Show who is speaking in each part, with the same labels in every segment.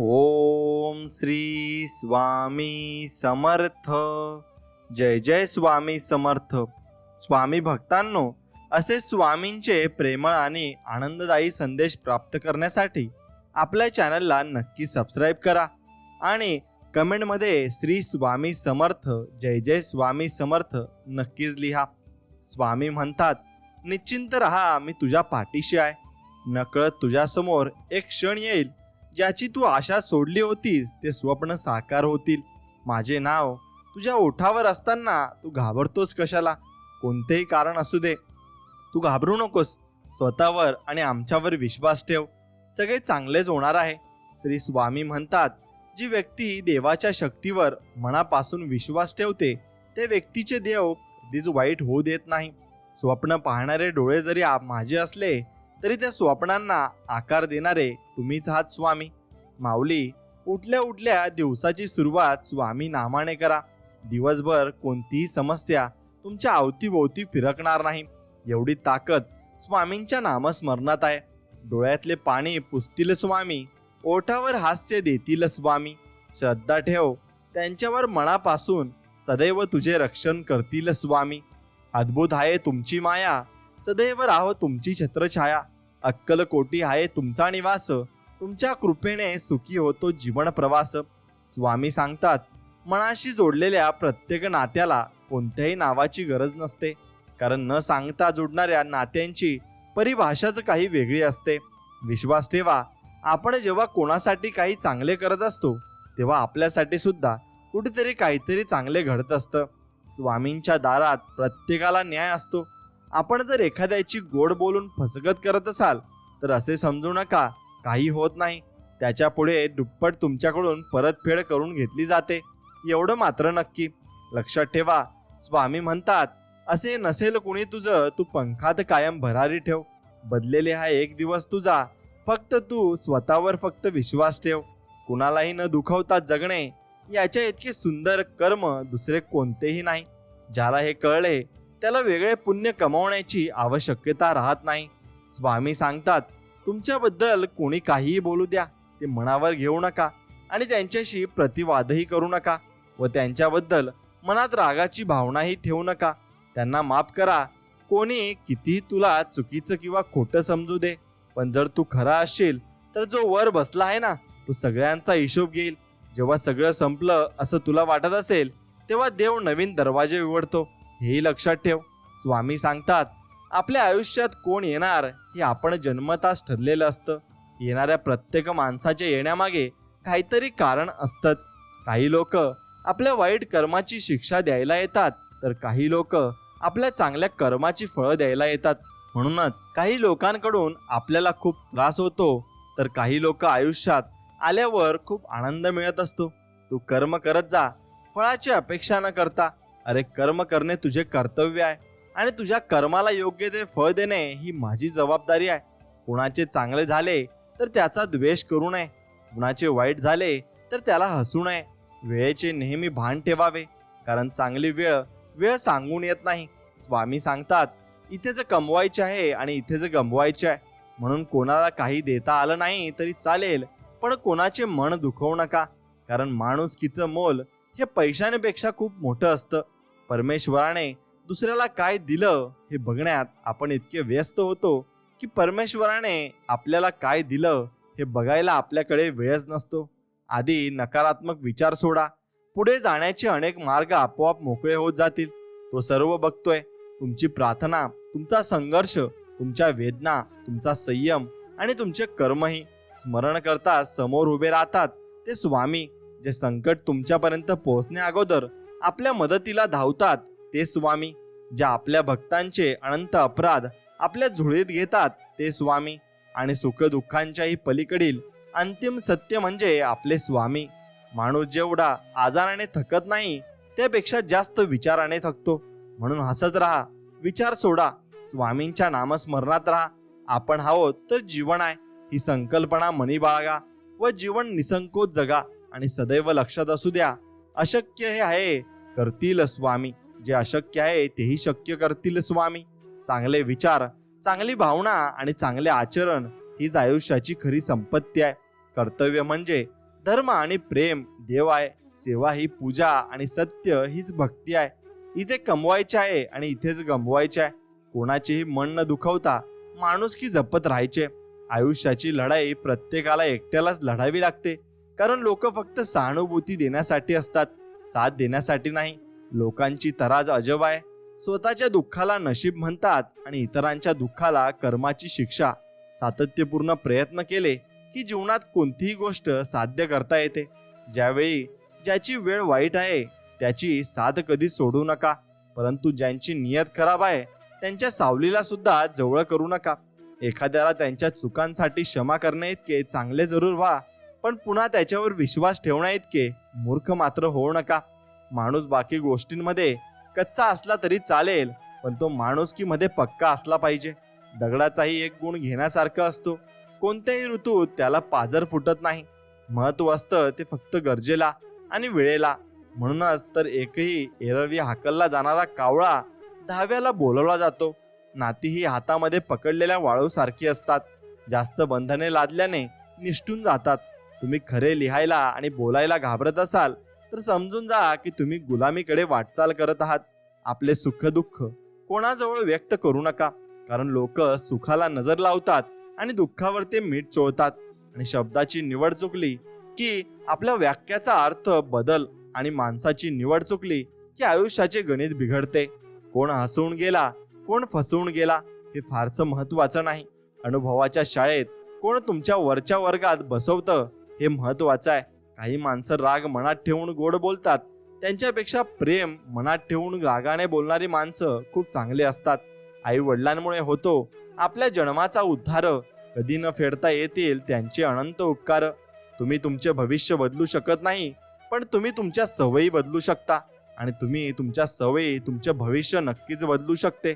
Speaker 1: ओम श्री स्वामी समर्थ. जय जय स्वामी समर्थ. स्वामी भक्तांनो, असे स्वामींचे प्रेमळ आणि आनंददायी संदेश प्राप्त करण्यासाठी आपल्या चॅनलला नक्की सबस्क्राईब करा आणि कमेंटमध्ये श्री स्वामी समर्थ जय जय स्वामी समर्थ नक्कीच लिहा. स्वामी म्हणतात, निश्चिंत रहा, मी तुझ्या पाठीशी आहे. नकळत तुझ्यासमोर एक क्षण येईल ज्याची तू आशा सोडली होतीस ते स्वप्न साकार होतील. माझे नाव तुझ्या ओठावर असताना तू घाबरतोस कशाला? कोणतेही कारण असू दे, तू घाबरू नकोस. स्वतःवर आणि आमच्यावर विश्वास ठेव, सगळे चांगलेच होणार आहे. श्री स्वामी म्हणतात, जी व्यक्ती देवाच्या शक्तीवर मनापासून विश्वास ठेवते ते व्यक्तीचे देव कधीच वाईट होऊ देत नाही. स्वप्न पाहणारे डोळे जरी माझे असले तरी त्या स्वप्नांना आकार देणारे तुम्हीच आहात स्वामी. माऊली, उठल्या उठल्या दिवसाची सुरुवात स्वामी नामाने करा. दिवसभर कोणतीही समस्या तुमच्या अवतीभोवती फिरकणार नाही. एवढी ताकद स्वामींच्या नामस्मरणात आहे. डोळ्यातले पाणी पुसतील स्वामी, ओठावर हास्य देतील स्वामी. श्रद्धा ठेव त्यांच्यावर मनापासून, सदैव तुझे रक्षण करतील स्वामी. अद्भुत आहे तुमची माया, सदैव राहो तुमची छत्रछाया. अक्कलकोटी आहे तुमचा निवास, तुमच्या कृपेने सुखी होतो जीवन प्रवास. स्वामी सांगतात, मनाशी जोडलेल्या प्रत्येक नात्याला कोणत्याही नावाची गरज नसते, कारण न सांगता जोडणाऱ्या नात्यांची परिभाषाच काही वेगळी असते. विश्वास ठेवा, आपण जेव्हा कोणासाठी काही चांगले करत असतो तेव्हा आपल्यासाठी सुद्धा कुठेतरी काहीतरी चांगले घडत असतं. स्वामींच्या दारात प्रत्येकाला न्याय असतो. आपण जर एखाद्याची गोड बोलून फसगत करत असाल तर असे समजू नका, काही होत नाही. त्याच्या पुढे दुप्पट तुमच्याकडून परतफेड करून घेतली जाते, एवढं मात्र नक्की. लक्षात ठेवा, स्वामी म्हणतात, असे नसेल कुणी तुझं, तू पंखात कायम भरारी ठेव. बदलेले हा एक दिवस तुझा, फक्त तू स्वतःवर फक्त विश्वास ठेव. कुणालाही न दुखवता जगणे याच्या इतके सुंदर कर्म दुसरे कोणतेही नाही. ज्याला हे कळले त्याला वेगळे पुण्य कमावण्याची आवश्यकता राहत नाही. स्वामी सांगतात, तुमच्याबद्दल कोणी काहीही बोलू द्या, ते मनावर घेऊ नका आणि त्यांच्याशी प्रतिवादही करू नका व त्यांच्याबद्दल मनात रागाची भावनाही ठेवू नका. त्यांना माफ करा. कोणी कितीही तुला चुकीचं किंवा खोटं समजू दे, पण जर तू खरा असशील तर जो वर बसला आहे ना, तो सगळ्यांचा हिशोब घेईल. जेव्हा सगळं संपलं असं तुला वाटत असेल तेव्हा देव नवीन दरवाजे उघडतो, हेही लक्षात ठेव. स्वामी सांगतात, आपल्या आयुष्यात कोण येणार हे आपण जन्मताच ठरलेलं असतं. येणाऱ्या प्रत्येक माणसाच्या येण्यामागे काहीतरी कारण असतंच. काही लोक आपल्या वाईट कर्माची शिक्षा द्यायला येतात, तर काही लोक आपल्या चांगल्या कर्माची फळं द्यायला येतात. म्हणूनच काही लोकांकडून आपल्याला खूप त्रास होतो, तर काही लोक आयुष्यात आल्यावर खूप आनंद मिळत असतो. तू कर्म करत जा, फळाची अपेक्षा न करता. अरे, कर्म करणे तुझे कर्तव्य आहे आणि तुझ्या कर्माला योग्य ते फळ देणे ही माझी जबाबदारी आहे. कुणाचे चांगले झाले तर त्याचा द्वेष करू नये, कुणाचे वाईट झाले तर त्याला हसू नये. वेळेचे नेहमी भान ठेवावे, कारण चांगली वेळ सांगून येत नाही. स्वामी सांगतात, इथेच कमवायचे आहे आणि इथेच गमवायचे आहे. म्हणून कोणाला काही देता आलं नाही तरी चालेल, पण कोणाचे मन दुखवू नका, कारण माणुसकीचं मोल हे पैशांपेक्षा खूप मोठं असतं. परमेश्वराने दुसऱ्याला काय दिलं हे बघण्यात आपण इतके व्यस्त होतो की परमेश्वराने आपल्याला काय दिलं हे बघायला आपल्याकडे वेळच नसतो. आधी नकारात्मक विचार सोडा, पुढे जाण्याचे अनेक मार्ग आपोआप मोकळे होत जातील. तो सर्व बघतोय. तुमची प्रार्थना, तुमचा संघर्ष, तुमच्या वेदना, तुमचा संयम आणि तुमचे कर्मही स्मरण करता समोर उभे राहतात ते स्वामी. जे संकट तुमच्यापर्यंत पोहोचण्या अगोदर आपल्या मदतीला धावतात ते स्वामी. जे आपल्या भक्तांचे अनंत अपराध आपल्या झोळीत घेतात ते स्वामी. आणि सुखदुःखांच्याही पलीकडील अंतिम सत्य म्हणजे आपले स्वामी. माणूस जेवढा आजाराने थकत नाही त्यापेक्षा जास्त विचाराने थकतो. म्हणून हसत राहा, विचार सोडा, स्वामींच्या नामस्मरणात राहा. आपण आहोत तर जीवन आहे ही संकल्पना मनी बाळगा व जीवन निसंकोच जगा. आणि सदैव लक्षात असू द्या, अशक्य हे आहे करतील स्वामी, जे अशक्य आहे तेही शक्य करतील स्वामी. चांगले विचार, चांगली भावना आणि चांगले आचरण हीच आयुष्याची खरी संपत्ती आहे. कर्तव्य म्हणजे धर्म आणि प्रेम देव आहे, सेवा ही पूजा आणि सत्य हीच भक्ती आहे. इथे कमवायचे आहे आणि इथेच गमवायचे आहे. कोणाचेही मन न दुखवता माणुसकी जपत राहायचे. आयुष्याची लढाई प्रत्येकाला एकट्यालाच लढावी लागते, कारण लोक फक्त सहानुभूती देण्यासाठी असतात, साथ देण्यासाठी नाही. लोकांची तराज अजब आहे. स्वतःच्या दुःखाला नशीब म्हणतात आणि इतरांच्या दुःखाला कर्माची शिक्षा. सातत्यपूर्ण प्रयत्न केले की जीवनात कोणतीही गोष्ट साध्य करता येते. ज्यावेळी ज्याची वेळ वाईट आहे त्याची साथ कधी सोडू नका, परंतु ज्यांची नियत खराब आहे त्यांच्या सावलीला सुद्धा जवळ करू नका. एखाद्याला त्यांच्या चुकांसाठी क्षमा करण्या इतके चांगले जरूर व्हा, पण पुन्हा त्याच्यावर विश्वास ठेवण्या इतके मूर्ख मात्र होऊ नका. माणूस बाकी गोष्टींमध्ये कच्चा असला तरी चालेल, पण तो माणुसकीमध्ये पक्का असला पाहिजे. दगडाचाही एक गुण घेण्यासारखा असतो. कोणत्याही ऋतूत त्याला पाजर फुटत नाही. महत्व असतं ते फक्त गरजेला आणि वेळेला. म्हणूनच तर एकही एरवी हाकलला जाणारा कावळा दहाव्याला बोलवला जातो. नाती ही हातामध्ये पकडलेल्या वाळूसारखी असतात. जास्त बंधने लादल्याने निष्ठून जातात. तुम्ही खरे लिहायला आणि बोलायला घाबरत असाल तर समजून जा की तुम्ही गुलामीकडे वाटचाल करत आहात. आपले सुख दुःख कोणाजवळ व्यक्त करू नका, कारण लोक सुखाला नजर लावतात आणि दुःखावर ते मीठ चोळतात. आणि शब्दाची निवड चुकली की आपल्या वाक्याचा अर्थ बदल, आणि माणसाची निवड चुकली की आयुष्याचे गणित बिघडते. कोण हसवून गेला, कोण फसवून गेला हे फारसं महत्वाचं नाही. अनुभवाच्या शाळेत कोण तुमच्या वरच्या वर्गात बसवतं हे महत्वाचं आहे. काही माणसं राग मनात ठेवून गोड बोलतात, त्यांच्यापेक्षा प्रेम मनात ठेवून रागाने बोलणारी माणसं खूप चांगली असतात. आई वडिलांमुळे होतो आपल्या जन्माचा उद्धार, कधी न फेडता येतील त्यांचे अनंत उपकार. तुम्ही तुमचे भविष्य बदलू शकत नाही, पण तुम्ही तुमच्या सवयी बदलू शकता, आणि तुम्ही तुमच्या सवयी तुमचे भविष्य नक्कीच बदलू शकते.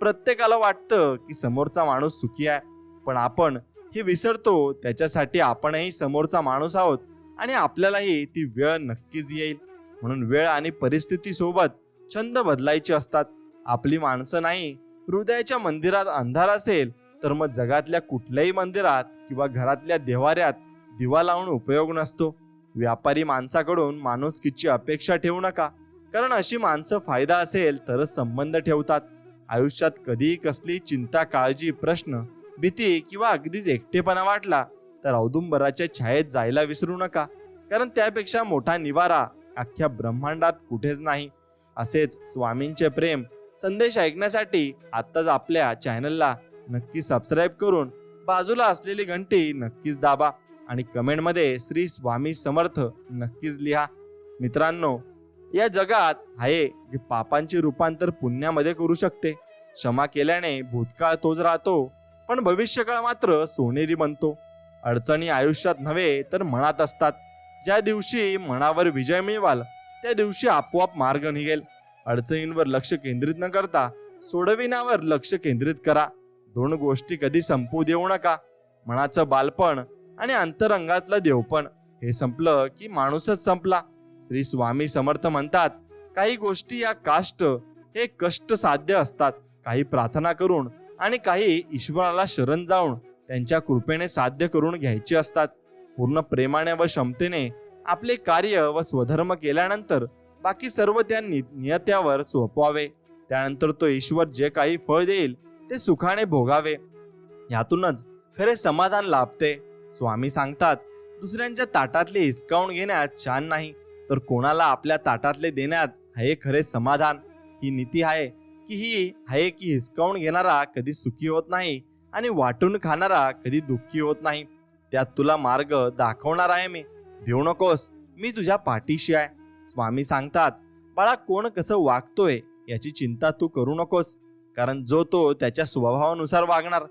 Speaker 1: प्रत्येकाला वाटतं की समोरचा माणूस सुखी आहे, पण आपण हे विसरतो त्याच्यासाठी आपणही समोरचा माणूस आहोत आणि आपल्यालाही ती वेळ नक्कीच येईल. म्हणून वेळ आणि परिस्थिती सोबत छंद बदलायचे असतात. आपली माणसं नाही, हृदयाच्या मंदिरात अंधार असेल तर मग जगातल्या कुठल्याही मंदिरात किंवा घरातल्या देवाऱ्यात दिवा लावून उपयोग नसतो. व्यापारी माणसाकडून माणुसकीची अपेक्षा ठेवू नका, कारण अशी माणसं फायदा असेल तरच संबंध ठेवतात. आयुष्यात कधीही कसली चिंता, काळजी, प्रश्न, भीती किंवा अगदीच एकटेपणा वाटला तर औदुंबराच्या छायेत जायला विसरू नका, कारण त्यापेक्षा मोठा निवारा अख्ख्या ब्रह्मांडात कुठेच नाही. असेच स्वामींचे प्रेम संदेश ऐकण्यासाठी आत्ताच आपल्या चॅनलला नक्की सबस्क्राईब करून बाजूला असलेली घंटी नक्कीच दाबा आणि कमेंटमध्ये श्री स्वामी समर्थ नक्कीच लिहा. मित्रांनो, या जगात आहे जे पापांचे रूपांतर पुण्यामध्ये करू शकते. क्षमा केल्याने भूतकाळ तोच राहतो, पण भविष्यकाळ मात्र सोनेरी बनतो. अडचणी आयुष्यात नव्हे तर मनात असतात. ज्या दिवशी मनावर विजय मिळवाल त्या दिवशी आपोआप मार्ग निघेल. अडचणींवर लक्ष केंद्रित न करता सोडविण्यावर लक्ष केंद्रित करा. दोन गोष्टी कधी संपू देऊ नका. मनाचं बालपण आणि अंतरंगातलं देवपण हे संपलं की माणूसच संपला. श्री स्वामी समर्थ म्हणतात, काही गोष्टी या काष्ट हे कष्ट साध्य असतात. काही प्रार्थना करून आणि काही ईश्वराला शरण जाऊन त्यांच्या कृपेने साध्य करून घ्यायचे असतात. पूर्ण प्रेमाने व क्षमतेने आपले कार्य व स्वधर्म केल्यानंतर बाकी सर्व त्या नियत्यावर सोपवावे. त्यानंतर तो ईश्वर जे काही फळ देईल ते सुखाने भोगावे. यातूनच खरे समाधान लाभते. स्वामी सांगतात, दुसऱ्यांच्या ताटातले हिसकावून घेण्यात छान नाही, तर कोणाला आपल्या ताटातले देण्यात हे खरे समाधान. ही नीती आहे की हिसकावून घेणारा कधी सुखी होत नाही आणि वाटून खाणारा कधी दुःखी होत नाही. त्यात तुला मार्ग दाखवणार आहे मी. भिवू नकोस, मी तुझ्या पाठीशी आहे. स्वामी सांगतात, बाळा, कोण कसं वागतोय याची चिंता तू करू नकोस, कारण जो तो त्याच्या स्वभावानुसार वागणार.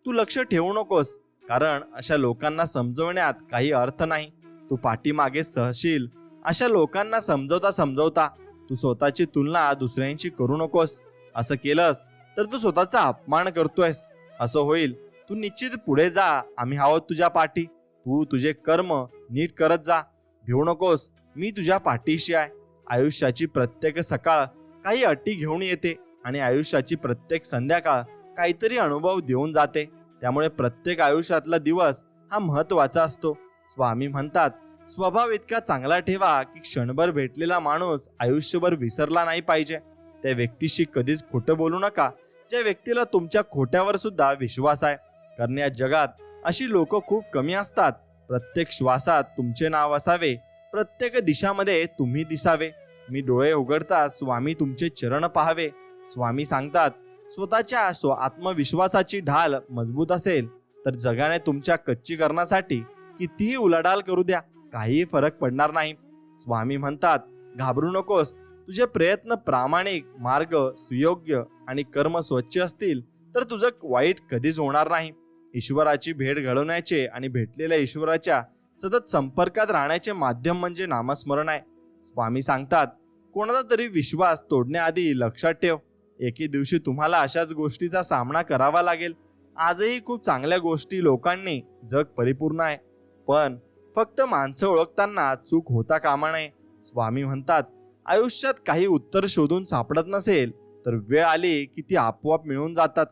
Speaker 1: तू लक्ष ठेवू नकोस, कारण अशा लोकांना समजवण्यात काही अर्थ नाही. तू पाठीमागे सहशील अशा लोकांना समजवता तू स्वतःची तुलना दुसऱ्यांशी करू नकोस. असं केलंस तर तू स्वतःचा अपमान करतोयस. असं होईल. तू निश्चित पुढे जा, आम्ही आहोत तुझ्या पाठी. तू तुझे कर्म नीट करत जा. भिवू नकोस, मी तुझ्या पाठीशी आहे. आयुष्याची प्रत्येक सकाळ काही अटी घेऊन येते आणि आयुष्याची प्रत्येक संध्याकाळ काहीतरी अनुभव देऊन जाते. त्यामुळे प्रत्येक आयुष्यातला दिवस हा महत्वाचा असतो. स्वामी म्हणतात, स्वभाव इतका चांगला ठेवा की क्षणभर भेटलेला माणूस आयुष्यभर विसरला नाही पाहिजे. त्या व्यक्तीशी कधीच खोटं बोलू नका ज्या व्यक्तीला तुमच्या खोट्यावर सुद्धा विश्वास आहे. कारण या जगात अशी लोक खूप कमी असतात. प्रत्येक श्वासात तुमचे नाव असावे, प्रत्येक दिशामध्ये तुम्ही दिसावे. मी डोळे उघडता स्वामी तुमचे चरण पाहावे. स्वामी सांगतात, स्वतःच्या आत्मविश्वासाची ढाल मजबूत असेल तर जगाने तुमच्या कच्चीकरणासाठी कितीही उलाढाल करू द्या, काही फरक पडणार नाही. स्वामी म्हणतात, घाबरू नकोस. तुझे प्रयत्न प्रामाणिक, मार्ग सुयोग्य आणि कर्म स्वच्छ असतील तर तुझं वाईट कधीच होणार नाही. ईश्वराची भेट घडवण्याचे आणि भेटलेल्या ईश्वराच्या सतत संपर्कात राहण्याचे माध्यम म्हणजे नामस्मरण आहे. स्वामी सांगतात, कोणाचा तरी विश्वास तोडण्याआधी लक्षात ठेव, एके दिवशी तुम्हाला अशाच गोष्टीचा सामना करावा लागेल. आजही खूप चांगल्या गोष्टी लोकांनी जग परिपूर्ण आहे, पण फक्त माणसं ओळखताना चूक होता कामा नये. स्वामी म्हणतात, आयुष्यात काही उत्तर शोधून सापडत नसेल तर वेळ आली की ती आपोआप मिळून जातात.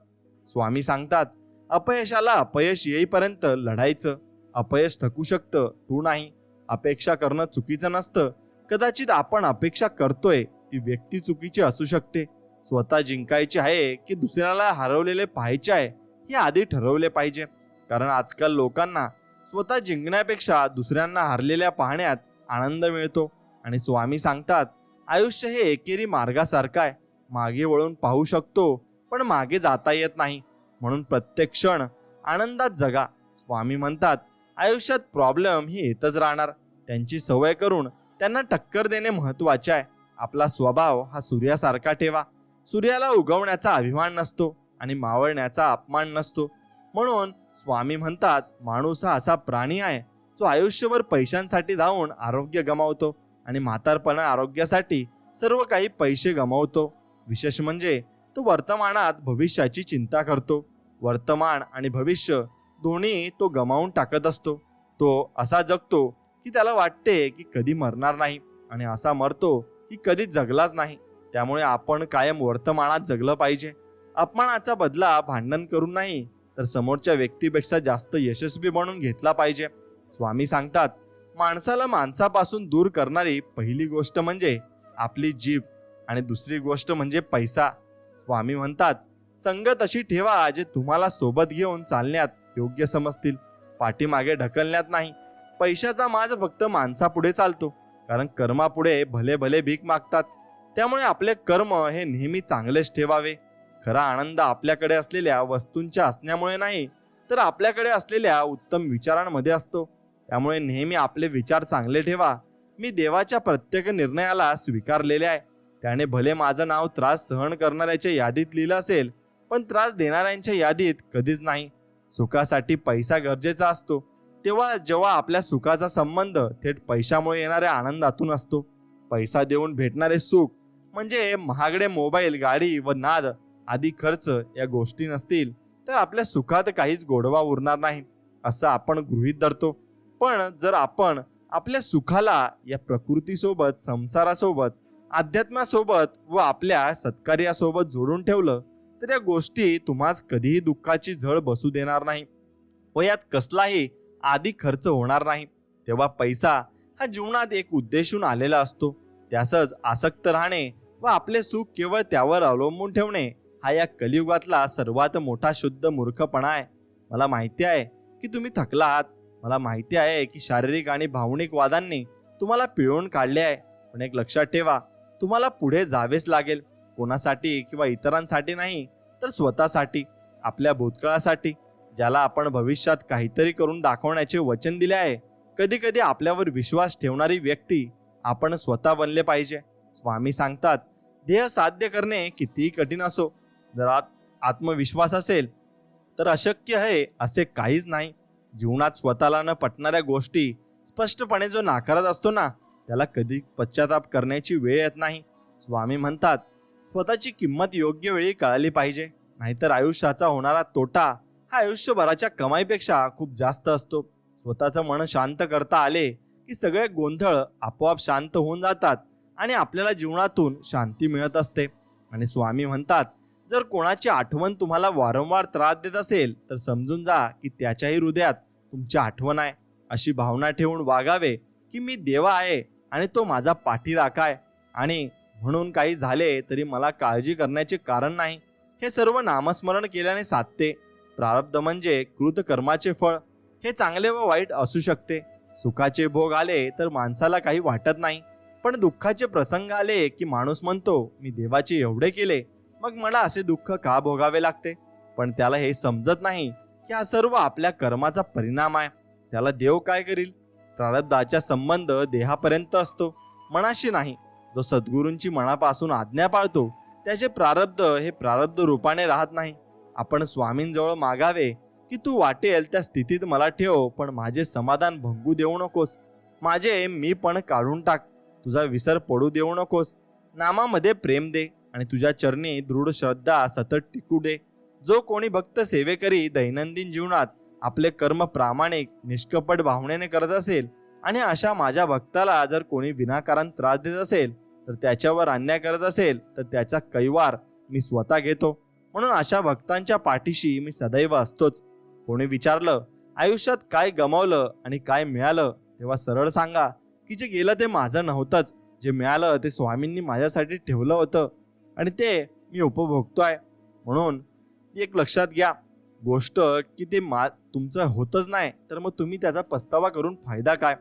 Speaker 1: स्वामी सांगतात, अपयशाला अपयश येईपर्यंत लढायचं. अपयश थकू शकतं, तू नाही. अपेक्षा करणं चुकीचं नसतं. कदाचित आपण अपेक्षा करतोय ती व्यक्ती चुकीची असू शकते. स्वतः जिंकायचे आहे की दुसऱ्याला हरवलेले पाहायचे आहे हे आधी ठरवले पाहिजे. कारण आजकाल लोकांना स्वतः जिंकण्यापेक्षा दुसऱ्यांना हरलेल्या पाहण्यात आनंद मिळतो. आणि स्वामी सांगतात, आयुष्य हे एकेरी मार्गासारखं आहे. मागे वळून पाहू शकतो पण मागे जाता येत नाही. म्हणून प्रत्येक क्षण आनंदात जगा. स्वामी म्हणतात, आयुष्यात प्रॉब्लेम ही येतच राहणार. त्यांची सवय करून त्यांना टक्कर देणे महत्वाचे आहे. आपला स्वभाव हा सूर्यासारखा ठेवा. सूर्याला उगवण्याचा अभिमान नसतो आणि मावळण्याचा अपमान नसतो. म्हणून स्वामी म्हणतात, माणूस हा असा प्राणी आहे जो आयुष्यभर पैशांसाठी धावून आरोग्य गमावतो आणि म्हातारपणा आरोग्यासाठी सर्व काही पैसे गमावतो. विशेष म्हणजे तो वर्तमानात भविष्याची चिंता करतो. वर्तमान आणि भविष्य दोन्ही तो गमावून टाकत असतो. तो असा जगतो की त्याला वाटते की कधी मरणार नाही आणि असा मरतो की कधीच जगलाच नाही. त्यामुळे आपण कायम वर्तमानात जगलं पाहिजे. अपमानाचा बदला भांडण करून नाही तर समोरच्या व्यक्तीपेक्षा जास्त यशस्वी बनून घेतला पाहिजे. स्वामी सांगतात, माणसाला माणसापासून दूर करणारी पहिली गोष्ट म्हणजे आपली जीभ आणि दुसरी गोष्ट म्हणजे पैसा. स्वामी म्हणतात, संगत अशी ठेवा जे तुम्हाला सोबत घेऊन चालण्यात योग्य समजतील, पाठीमागे ढकलण्यात नाही. पैशाचा माज फक्त माणसापुढे चालतो, कारण कर्मापुढे भले भले भीक मागतात. त्यामुळे आपले कर्म हे नेहमी चांगलेच ठेवावे. खरा आनंद आपल्याकडे असलेल्या वस्तूंच्या असण्यामुळे नाही तर आपल्याकडे असलेल्या उत्तम विचारांमध्ये असतो. त्यामुळे नेहमी आपले विचार चांगले ठेवा. मी देवाच्या प्रत्येक निर्णयाला स्वीकारलेले आहे. त्याने भले माझं नाव त्रास सहन करणाऱ्याच्या यादीत लिहिलं असेल पण त्रास देणाऱ्यांच्या यादीत कधीच नाही. सुखासाठी पैसा गरजेचा असतो जेव्हा आपल्या सुखाचा संबंध थेट पैशामुळे येणाऱ्या आनंदातून असतो. पैसा देऊन भेटणारे सुख म्हणजे महागडे मोबाईल, गाडी व नाद आदी खर्च या गोष्टी नसतील तर आपल्या सुखात काहीच गोडवा उरणार नाही असं आपण गृहीत धरतो. पण जर आपण आपल्या सुखाला या प्रकृतीसोबत, संसारासोबत, अध्यात्मासोबत व आपल्या सत्कार्यासोबत जोडून ठेवलं तर या गोष्टी तुम्हास कधीही दुःखाची झळ बसू देणार नाही व यात कसलाही आधी खर्च होणार नाही. तेव्हा पैसा हा जीवनात एक उद्देशून आलेला असतो. त्यासच आसक्त राहणे व आपले सुख केवळ त्यावर अवलंबून ठेवणे हा या कलियुगातला सर्वात मोठा शुद्ध मूर्खपणा आहे. मला माहिती आहे की तुम्ही थकला आहात. मला माहिती आहे की शारीरिक आणि भावनिक वादांनी तुम्हाला पिळून काढले आहे. पण एक लक्षात ठेवा, तुम्हाला पुढे जावेच लागेल. कोणासाठी किंवा इतरांसाठी नाही तर स्वतःसाठी, आपल्या भूतकाळासाठी, ज्याला आपण भविष्यात काहीतरी करून दाखवण्याचे वचन दिले आहे. कधी कधी आपल्यावर विश्वास ठेवणारी व्यक्ती आपण स्वतः बनले पाहिजे. स्वामी सांगतात, ध्येय साध्य करणे कितीही कठीण असो, जर आत्मविश्वास असेल तर अशक्य आहे असे काहीच नाही. जीवनात स्वतःला न पटणाऱ्या गोष्टी स्पष्टपणे जो नाकारत असतो ना त्याला कधी पश्चाताप करण्याची वेळ येत नाही. स्वामी म्हणतात, स्वतःची किंमत योग्य वेळी कळाली पाहिजे, नाहीतर आयुष्याचा होणारा तोटा हा आयुष्यभराच्या कमाईपेक्षा खूप जास्त असतो. स्वतःचं मन शांत करता आले की सगळे गोंधळ आपोआप शांत होऊन जातात आणि आपल्याला जीवनातून शांती मिळत असते. आणि स्वामी म्हणतात, जर कोणाची आठवण तुम्हाला वारंवार त्रास देत असेल तर समजून जा की त्याच्याही हृदयात तुमची आठवण आहे. अशी भावना ठेवून वागावे की मी देवा आहे आणि तो माझा पाठीराखा आहे, आणि म्हणून काही झाले तरी मला काळजी करण्याचे कारण नाही. हे सर्व नामस्मरण केल्याने साधते. प्रारब्ध म्हणजे कृतकर्माचे फळ. हे चांगले व वाईट असू शकते. सुखाचे भोग आले तर माणसाला काही वाटत नाही, पण दुःखाचे प्रसंग आले की माणूस म्हणतो मी देवाचे एवढे केले, मग मला असे दुःख का भोगावे लागते. पण त्याला हे समजत नाही की हा सर्व आपल्या कर्माचा परिणाम आहे. त्याला देव काय करील. प्रारब्धाचा संबंध देहापर्यंत असतो, मनाशी नाही. जो सद्गुरूंची मनापासून आज्ञा पाळतो त्याचे प्रारब्ध हे प्रारब्ध रूपाने राहत नाही. आपण स्वामींजवळ मागावे की तू वाटेल त्या स्थितीत मला ठेव, पण माझे समाधान भंगू देऊ नकोस. माझे मी पण काढून टाक. तुझा विसर पडू देऊ नकोस. नामामध्ये प्रेम दे आणि तुझ्या चरणी दृढ श्रद्धा सतत टिकू दे. जो कोणी भक्त सेवेकरी दैनंदिन जीवनात आपले कर्म प्रामाणिक निष्कपट भावनेने करत असेल आणि अशा माझ्या भक्ताला जर कोणी विनाकारण त्रास देत असेल, तर त्याच्यावर अन्याय करत असेल, तर त्याचा कैवार मी स्वतः घेतो. म्हणून अशा भक्तांच्या पाठीशी मी सदैव असतोच. कोणी विचारलं आयुष्यात काय गमावलं आणि काय मिळालं, तेव्हा सरळ सांगा की जे गेलं ते माझं नव्हतंच. जे मिळालं ते स्वामींनी माझ्यासाठी ठेवलं होतं आणि ते मी उपभोगतोय. म्हणून एक लक्षात घ्या गोष्ट की ते तुमचं होतच नाही, तर मग तुम्ही त्याचा पस्तावा करून फायदा काय.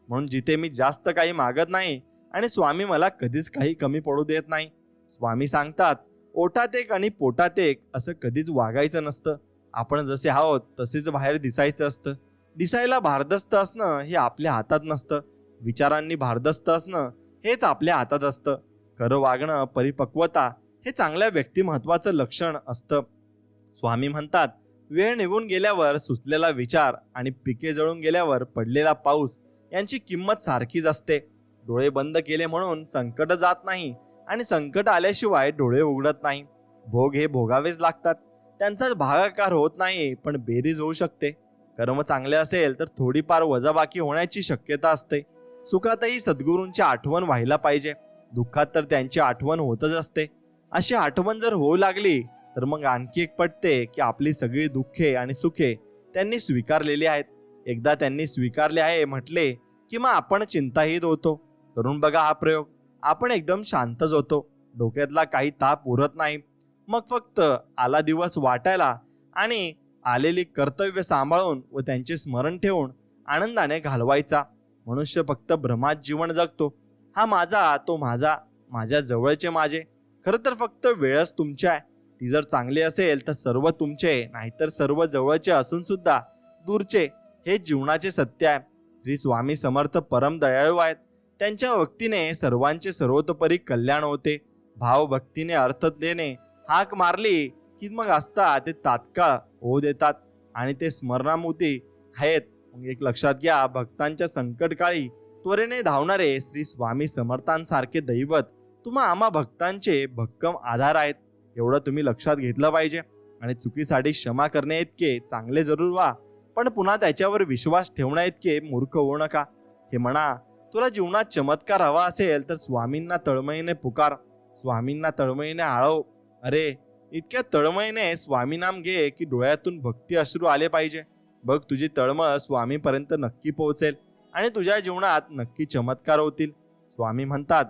Speaker 1: म्हणून जिथे मी जास्त काही मागत नाही आणि स्वामी मला कधीच काही कमी पडू देत नाही. स्वामी सांगतात ओठात एक आणि पोटात एक असं कधीच वागायचं नसतं. आपण जसे आहोत तसेच बाहेर दिसायचं असतं. दिसायला भारदस्त असणं हे आपल्या हातात नसतं. विचारांनी भारदस्त असणं हेच आपल्या हातात असतं. खरं वागणं, परिपक्वता हे चांगल्या व्यक्तिमत्वाचं लक्षण असतं. स्वामी म्हणतात वेळ निघून गेल्यावर सुचलेला विचार आणि पिके जळून गेल्यावर पडलेला पाऊस यांची किंमत सारखीच असते. डोळे बंद केले म्हणून संकट जात नाही आणि संकट आल्याशिवाय डोळे उघडत नाही. भोग हे भोगावेच लागतात. त्यांचा भागाकार होत नाही, पण बेरीज होऊ शकते. कर्म चांगले असेल तर थोडीफार वजाबाकी होण्याची शक्यता असते. सुखातही सद्गुरूंची आठवण व्हायला पाहिजे. दुःखात तर त्यांची आठवण होतच असते. अशी आठवण जर होऊ लागली तर मग आणखी एक पटते की आपली सगळी दुःखे आणि सुखे त्यांनी स्वीकारलेली आहेत. एकदा त्यांनी स्वीकारले आहे म्हटले की मग आपण चिंताहीत होतो. करून बघा हा प्रयोग. आपण एकदम शांतच होतो. डोक्यातला काही ताप उरत नाही. मग फक्त आला दिवस वाटायला आणि आलेली कर्तव्य सांभाळून व त्यांचे स्मरण ठेवून आनंदाने घालवायचा. मनुष्य फक्त भ्रमात जीवन जगतो. हा माझा, तो माझा, माझ्या जवळचे माझे. खरं तर फक्त वेळच तुमची आहे. ती जर चांगली असेल तर सर्व तुमचे, नाहीतर सर्व जवळचे असून सुद्धा दूरचे. हे जीवनाचे सत्य आहे. श्री स्वामी समर्थ परम दयाळू आहेत. त्यांच्या भक्तीने सर्वांचे सर्वतोपरी कल्याण होते. भाव भक्तीने अर्थ देणे हाक मारली की मग असता ते तात्काळ होऊ देतात आणि ते स्मरणामूर्ती आहेत. मग एक लक्षात घ्या, भक्तांच्या संकटकाळी त्वरेने धावणारे श्री स्वामी समर्थांसारखे दैवत तुम्हा आम्हा भक्तांचे भक्कम आधार आहेत. एवढं तुम्ही लक्षात घेतलं पाहिजे. आणि चुकीसाठी क्षमा करणे इतके चांगले जरूर व्हा, पण पुन्हा त्याच्यावर विश्वास ठेवण्या इतके मूर्ख होऊ नका. हे म्हणा तुला जीवनात चमत्कार हवा असेल तर स्वामींना तळमळीने पुकार, स्वामींना तळमळीने आळव. अरे इतक्या तळमळीने स्वामी नाम घे की डोळ्यातून भक्ती अश्रू आले पाहिजे. बघ तुझी तळमळ स्वामीपर्यंत नक्की पोहोचेल आणि तुझ्या जीवनात नक्की चमत्कार होतील. स्वामी म्हणतात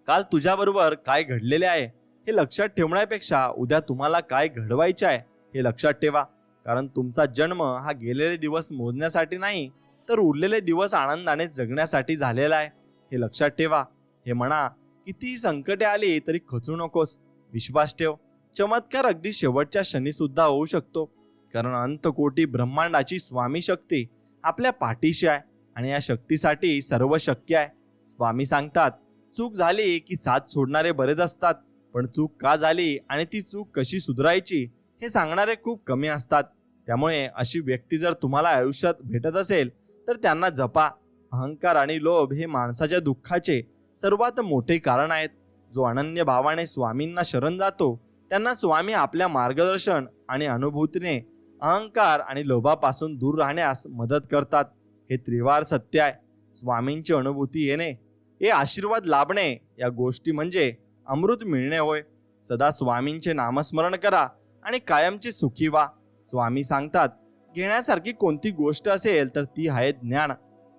Speaker 1: काल तुझ्याबरोबर काय घडलेले आहे हे लक्षात ठेवण्यापेक्षा उद्या तुम्हाला काय घडवायचे आहे हे लक्षात ठेवा. कारण तुमचा जन्म हा गेलेले दिवस मोजण्यासाठी नाही, तर उरलेले दिवस आनंदाने जगण्यासाठी झालेला आहे. हे लक्षात ठेवा. हे म्हणा किती संकटे आली तरी खचू नकोस. विश्वास ठेव. चमत्कार अगदी शेवटच्या क्षणी सुद्धा होऊ शकतो. कारण अंतकोटी ब्रह्मांडाची स्वामी शक्ती आपल्या पाठीशी आहे आणि या शक्तीसाठी सर्व शक्य आहे. स्वामी सांगतात चूक झाली की साथ सोडणारे बरेच असतात, पण चूक का झाली आणि ती चूक कशी सुधारायची हे सांगणारे खूप कमी असतात. त्यामुळे अशी व्यक्ती जर तुम्हाला आयुष्यात भेटत असेल तर त्यांना जपा. अहंकार आणि लोभ हे माणसाच्या दुःखाचे सर्वात मोठे कारण आहेत. जो अनन्य भावाने स्वामींना शरण जातो त्यांना स्वामी आपल्या मार्गदर्शन आणि अनुभूतीने अहंकार आणि लोभापासून दूर राहण्यास मदत करतात. हे त्रिवार सत्य आहे. स्वामींची अनुभूती येणे, हे आशीर्वाद लाभणे या गोष्टी म्हणजे अमृत मिळणे होय. सदा स्वामींचे नामस्मरण करा आणि कायमचे सुखी व्हा. स्वामी सांगतात घेण्यासारखी कोणती गोष्ट असेल तर ती आहे ज्ञान.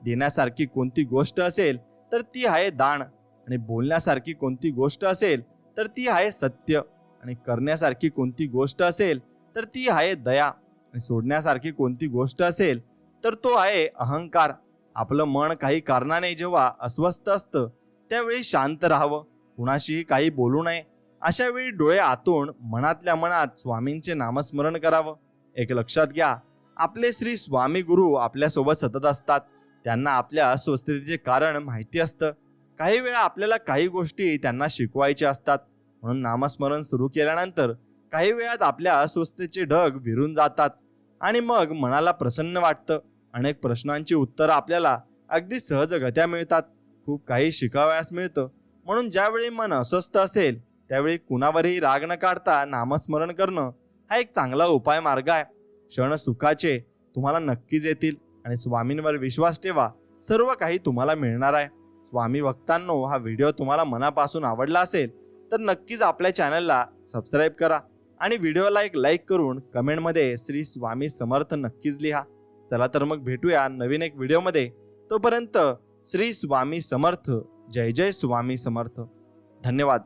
Speaker 1: देण्यासारखी कोणती गोष्ट असेल तर ती आहे दान, आणि बोलण्यासारखी कोणती गोष्ट असेल तर ती आहे सत्य, आणि करण्यासारखी कोणती गोष्ट असेल तर ती आहे दया, आणि सोडण्यासारखी कोणती गोष्ट असेल तर तो आहे अहंकार. आपलं मन काही कारणाने जेव्हा अस्वस्थ असतं त्यावेळी शांत राहावं, कुणाशीही काही बोलू नये. अशा वेळी डोळे आतून मनातल्या मनात स्वामींचे नामस्मरण करावं. एक लक्षात घ्या, आपले श्री स्वामी गुरु आपल्यासोबत सतत असतात. त्यांना आपल्या अस्वस्थतेचे कारण माहिती असतं. काही वेळा आपल्याला काही गोष्टी त्यांना शिकवायच्या असतात. म्हणून नामस्मरण सुरू केल्यानंतर काही वेळात आपल्या अस्वस्थतेचे ढग विरून जातात आणि मग मनाला प्रसन्न वाटतं. अनेक प्रश्नांची उत्तरं आपल्याला अगदी सहजगत्या मिळतात. खूप काही शिकावयास मिळतं. म्हणून ज्यावेळी मन अस्वस्थ असेल त्यावेळी कुणावरही राग न काढता नामस्मरण करणं हा एक चांगला उपाय मार्ग आहे. क्षण सुखाचे तुम्हाला नक्कीच येतील आणि स्वामींवर विश्वास ठेवा, सर्व काही तुम्हाला मिळणार आहे. स्वामी भक्तांनो, हा व्हिडिओ तुम्हाला मनापासून आवडला असेल तर नक्कीच आपल्या चॅनलला सबस्क्राईब करा आणि व्हिडिओला एक लाईक करून कमेंटमध्ये श्री स्वामी समर्थ नक्कीच लिहा. चला तर मग भेटूया नवीन एक व्हिडिओमध्ये. तोपर्यंत श्री स्वामी समर्थ. जय जय स्वामी समर्थ. धन्यवाद.